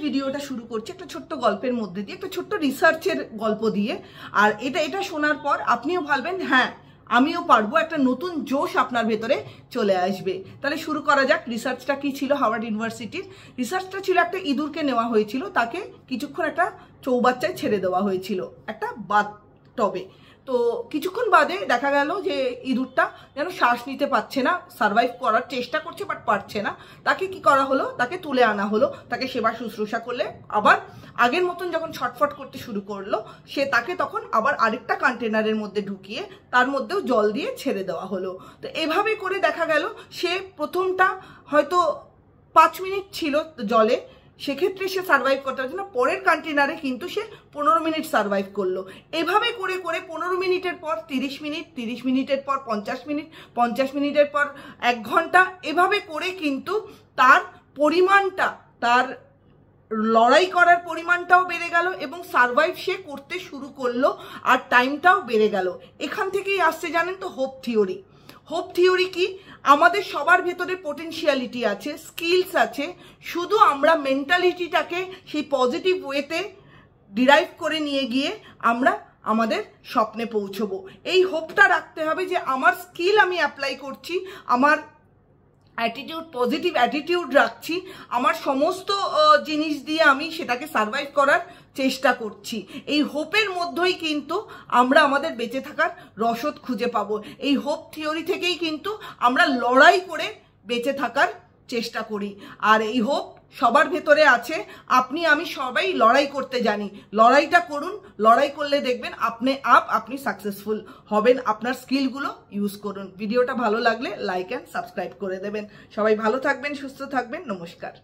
ভিডিওটা শুরু করছি একটা ছোট্ট গল্পের মধ্যে দিয়ে, একটা ছোট্ট রিসার্চের গল্প দিয়ে। আর এটা শোনার পর আপনিও ভাববেন হ্যাঁ আমিও পারবো, একটা নতুন জোশ আপনার ভেতরে চলে আসবে। তাহলে শুরু করা যাক। রিসার্চটা কি ছিল? হার্ভার্ড ইউনিভার্সিটির রিসার্চটা ছিল, একটা ইঁদুরকে নেওয়া হয়েছিল, তাকে কিছুক্ষণ একটা চৌবাচ্চায় ছেড়ে দেওয়া হয়েছিল একটা বাথটবে। তো কিছুক্ষণ বাদে দেখা গেল যে ইঁদুরটা যেন শ্বাস নিতে পারছে না, সার্ভাইভ করার চেষ্টা করছে বাট পারছে না। তাকে কি করা হলো? তাকে তুলে আনা হলো, তাকে সেবা শুশ্রূষা করলে আবার আগের মতন যখন ছটফট করতে শুরু করলো তাকে তখন আবার আরেকটা কন্টেনারের মধ্যে ঢুকিয়ে তার মধ্যেও জল দিয়ে ছেড়ে দেওয়া হলো। তো এভাবে করে দেখা গেল সে প্রথমটা হয়তো 5 মিনিট ছিল জলে, সেক্ষেত্রে সে সার্ভাইভ করতে পারছে না। পরের কন্টেনারে কিন্তু সে 15 মিনিট সার্ভাইভ করলো। এভাবে করে করে 15 মিনিটের পর 30 মিনিট, 30 মিনিটের পর 50 মিনিট, 50 মিনিটের পর 1 ঘন্টা, এভাবে করে কিন্তু তার পরিমাণটা, তার লড়াই করার পরিমাণটাও বেড়ে গেল এবং সার্ভাইভ সে করতে শুরু করলো আর টাইমটাও বেড়ে গেল। এখান থেকেই আসছে জানেন তো হোপ থিওরি। হোপ থিওরি কি? আমাদের সবার ভেতরে পোটেনশিয়ালিটি আছে, স্কিলস আছে, শুধু আমরা মেন্টালিটিটাকে সেই পজিটিভ ওয়েতে ডিরাইভ করে নিয়ে গিয়ে আমরা আমাদের স্বপ্নে পৌঁছবো। এই হোপটা রাখতে হবে যে আমার স্কিল আমি অ্যাপ্লাই করছি, আমার অ্যাটিটিউড, পজিটিভ অ্যাটিটিউড রাখছি, আমার সমস্ত জিনিস দিয়ে আমি সেটাকে সার্ভাইভ করার চেষ্টা করছি। এই হোপের মধ্যেই কিন্তু আমরা আমাদের বেঁচে থাকার রসদ খুঁজে পাবো। এই হোপ থিওরি থেকেই কিন্তু আমরা লড়াই করে বেঁচে থাকার চেষ্টা করি। আর এই হোপ সবার ভেতরে আছে, আপনি আমি সবাই লড়াই করতে জানি। লড়াইটা করুন, লড়াই করলে দেখবেন আপনি সাকসেসফুল হবেন। আপনার স্কিলগুলো ইউজ করুন। ভিডিওটা ভালো লাগলে লাইক অ্যান্ড সাবস্ক্রাইব করে দেবেন। সবাই ভালো থাকবেন, সুস্থ থাকবেন। নমস্কার।